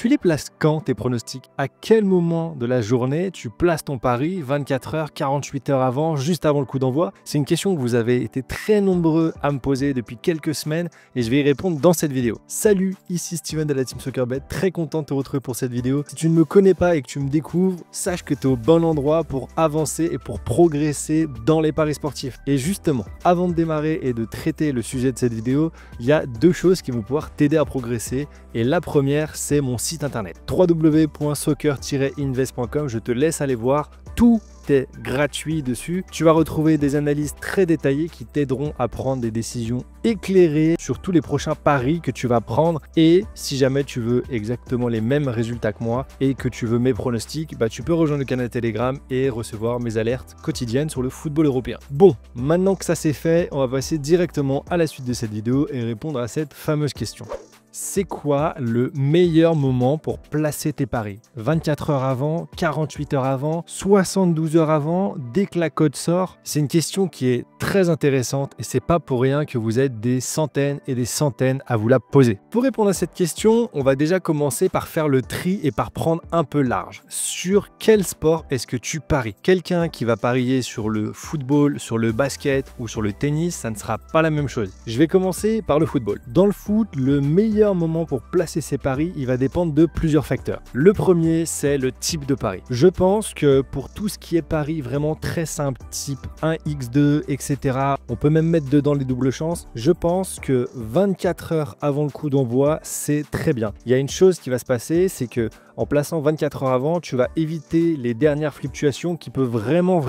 Tu les places quand tes pronostics? À quel moment de la journée tu places ton pari? 24 heures, 48 heures avant, juste avant le coup d'envoi? C'est une question que vous avez été très nombreux à me poser depuis quelques semaines et je vais y répondre dans cette vidéo. Salut, ici Steven de la Team Soccerbet, très content de te retrouver pour cette vidéo. Si tu ne me connais pas et que tu me découvres, sache que tu es au bon endroit pour avancer et pour progresser dans les paris sportifs. Et justement, avant de démarrer et de traiter le sujet de cette vidéo, il y a deux choses qui vont pouvoir t'aider à progresser. Et la première, c'est mon site internet www.soccer-invest.com. Je te laisse aller voir, tout est gratuit dessus. Tu vas retrouver des analyses très détaillées qui t'aideront à prendre des décisions éclairées sur tous les prochains paris que tu vas prendre. Et si jamais tu veux exactement les mêmes résultats que moi et que tu veux mes pronostics, tu peux rejoindre le canal Telegram et recevoir mes alertes quotidiennes sur le football européen. Bon, maintenant que ça c'est fait, on va passer directement à la suite de cette vidéo et répondre à cette fameuse question. C'est quoi le meilleur moment pour placer tes paris? 24 heures avant, 48 heures avant, 72 heures avant, dès que la cote sort? C'est une question qui est très intéressante et c'est pas pour rien que vous êtes des centaines et des centaines à vous la poser. Pour répondre à cette question, on va déjà commencer par faire le tri et par prendre un peu large. Sur quel sport est-ce que tu paries? Quelqu'un qui va parier sur le football, sur le basket ou sur le tennis, ça ne sera pas la même chose. Je vais commencer par le football. Dans le foot, le meilleur moment pour placer ses paris, il va dépendre de plusieurs facteurs. Le premier, c'est le type de pari. Je pense que pour tout ce qui est pari vraiment très simple, type 1x2, etc., on peut même mettre dedans les doubles chances. Je pense que 24 heures avant le coup d'envoi, c'est très bien. Il y a une chose qui va se passer, c'est que en plaçant 24 heures avant, tu vas éviter les dernières fluctuations qui peuvent vraiment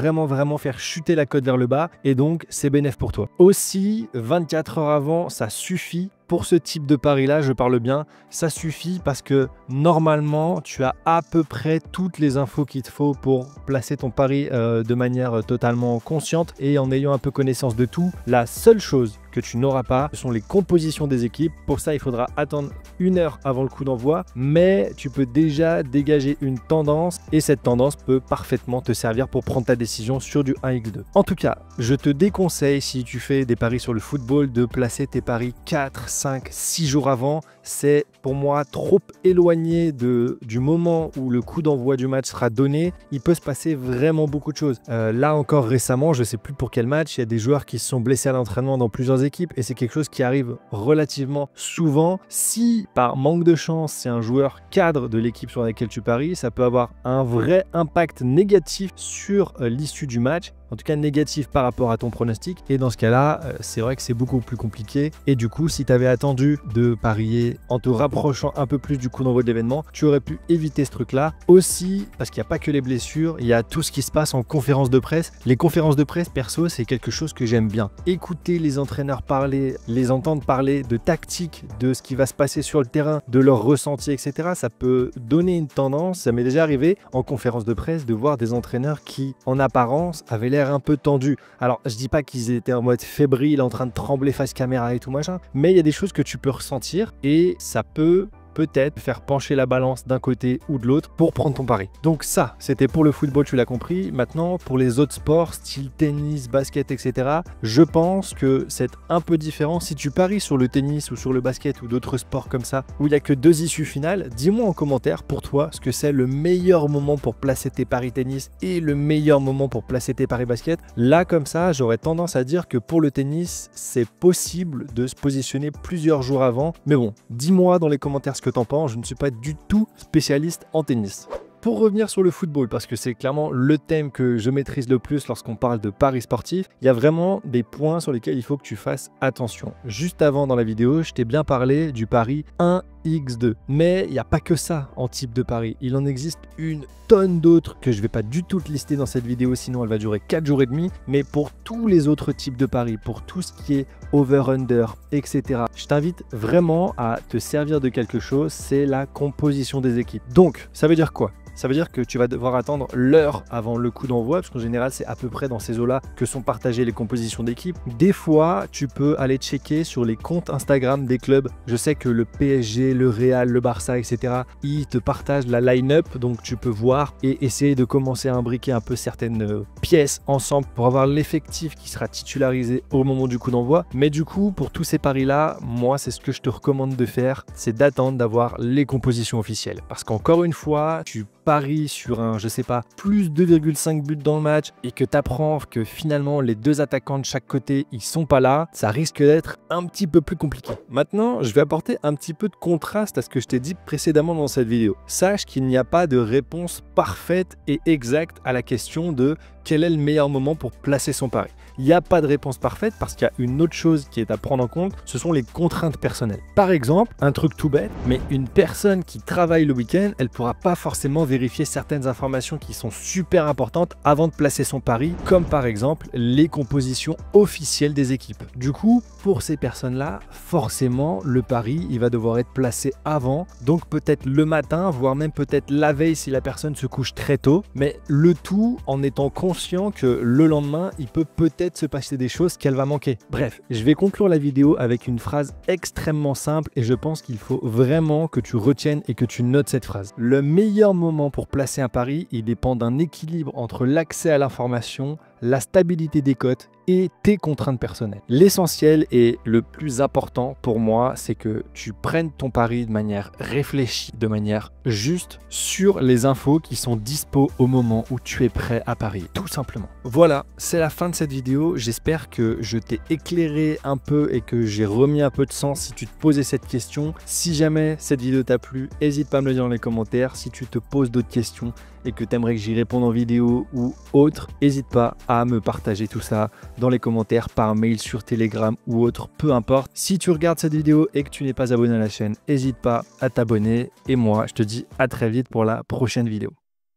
faire chuter la cote vers le bas et donc c'est bénéf pour toi. Aussi, 24 heures avant, ça suffit. Pour ce type de pari-là, je parle bien, ça suffit parce que normalement, tu as à peu près toutes les infos qu'il te faut pour placer ton pari de manière totalement consciente et en ayant un peu connaissance de tout. La seule chose que tu n'auras pas, ce sont les compositions des équipes. Pour ça, il faudra attendre 1 heure avant le coup d'envoi, mais tu peux déjà dégager une tendance et cette tendance peut parfaitement te servir pour prendre ta décision sur du 1x2. En tout cas, je te déconseille, si tu fais des paris sur le football, de placer tes paris 4, 5, 6 jours avant. C'est pour moi trop éloigné du moment où le coup d'envoi du match sera donné. Il peut se passer vraiment beaucoup de choses. Là encore récemment, je ne sais plus pour quel match, il y a des joueurs qui se sont blessés à l'entraînement dans plusieurs équipes et c'est quelque chose qui arrive relativement souvent. Si par manque de chance, c'est un joueur cadre de l'équipe sur laquelle tu paries, ça peut avoir un vrai impact négatif sur l'issue du match. En tout cas négatif par rapport à ton pronostic, et dans ce cas-là, c'est vrai que c'est beaucoup plus compliqué. Et du coup, si tu avais attendu de parier en te rapprochant un peu plus du coup d'envoi de l'événement, tu aurais pu éviter ce truc-là. Aussi, parce qu'il n'y a pas que les blessures, il y a tout ce qui se passe en conférence de presse. Les conférences de presse, perso, c'est quelque chose que j'aime bien. Écouter les entraîneurs parler, les entendre parler de tactique, de ce qui va se passer sur le terrain, de leur ressenti, etc. Ça peut donner une tendance. Ça m'est déjà arrivé en conférence de presse de voir des entraîneurs qui, en apparence, avaient l'air un peu tendu. Alors, je dis pas qu'ils étaient en mode fébrile, en train de trembler face caméra et tout machin, mais il y a des choses que tu peux ressentir et ça peut peut-être faire pencher la balance d'un côté ou de l'autre pour prendre ton pari. Donc ça, c'était pour le football, tu l'as compris. Maintenant, pour les autres sports, style tennis, basket, etc., je pense que c'est un peu différent. Si tu paries sur le tennis ou sur le basket ou d'autres sports comme ça, où il n'y a que 2 issues finales, dis-moi en commentaire pour toi ce que c'est le meilleur moment pour placer tes paris tennis et le meilleur moment pour placer tes paris basket. Là, comme ça, j'aurais tendance à dire que pour le tennis, c'est possible de se positionner plusieurs jours avant. Mais bon, dis-moi dans les commentaires ce que t'en penses, je ne suis pas du tout spécialiste en tennis. Pour revenir sur le football, parce que c'est clairement le thème que je maîtrise le plus lorsqu'on parle de paris sportifs, il y a vraiment des points sur lesquels il faut que tu fasses attention. Juste avant dans la vidéo, je t'ai bien parlé du pari 1x2. Mais il n'y a pas que ça en type de pari. Il en existe une tonne d'autres que je ne vais pas du tout te lister dans cette vidéo, sinon elle va durer 4 jours et demi. Mais pour tous les autres types de paris, pour tout ce qui est over-under, etc., je t'invite vraiment à te servir de quelque chose, c'est la composition des équipes. Donc, ça veut dire quoi? Ça veut dire que tu vas devoir attendre l'heure avant le coup d'envoi, parce qu'en général, c'est à peu près dans ces eaux-là que sont partagées les compositions d'équipe. Des fois, tu peux aller checker sur les comptes Instagram des clubs. Je sais que le PSG, le Real, le Barça, etc. Ils te partagent la line-up, donc tu peux voir et essayer de commencer à imbriquer un peu certaines pièces ensemble pour avoir l'effectif qui sera titularisé au moment du coup d'envoi. Mais du coup, pour tous ces paris-là, moi, c'est ce que je te recommande de faire, c'est d'attendre d'avoir les compositions officielles. Parce qu'encore une fois, tu paries sur un, je sais pas, plus 2,5 buts dans le match et que tu apprends que finalement les deux attaquants de chaque côté, ils sont pas là, ça risque d'être un petit peu plus compliqué. Maintenant, je vais apporter un petit peu de contraste à ce que je t'ai dit précédemment dans cette vidéo. Sache qu'il n'y a pas de réponse parfaite et exacte à la question de quel est le meilleur moment pour placer son pari. Il n'y a pas de réponse parfaite parce qu'il y a une autre chose qui est à prendre en compte, ce sont les contraintes personnelles. Par exemple, un truc tout bête, mais une personne qui travaille le week-end, elle ne pourra pas forcément vérifier certaines informations qui sont super importantes avant de placer son pari, comme par exemple les compositions officielles des équipes. Du coup, pour ces personnes-là, forcément, le pari, il va devoir être placé avant, donc peut-être le matin, voire même peut-être la veille si la personne se couche très tôt, mais le tout en étant conscient que le lendemain, il peut peut-être se passer des choses qu'elle va manquer. Bref, je vais conclure la vidéo avec une phrase extrêmement simple et je pense qu'il faut vraiment que tu retiennes et que tu notes cette phrase. Le meilleur moment pour placer un pari, il dépend d'un équilibre entre l'accès à l'information, la stabilité des cotes et tes contraintes personnelles. L'essentiel et le plus important pour moi, c'est que tu prennes ton pari de manière réfléchie, de manière juste sur les infos qui sont dispo au moment où tu es prêt à parier, tout simplement. Voilà, c'est la fin de cette vidéo. J'espère que je t'ai éclairé un peu et que j'ai remis un peu de sens si tu te posais cette question. Si jamais cette vidéo t'a plu, n'hésite pas à me le dire dans les commentaires. Si tu te poses d'autres questions et que tu aimerais que j'y réponde en vidéo ou autre, n'hésite pas à me partager tout ça dans les commentaires, par mail, sur Telegram ou autre, peu importe. Si tu regardes cette vidéo et que tu n'es pas abonné à la chaîne, n'hésite pas à t'abonner. Et moi, je te dis à très vite pour la prochaine vidéo.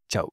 Ciao!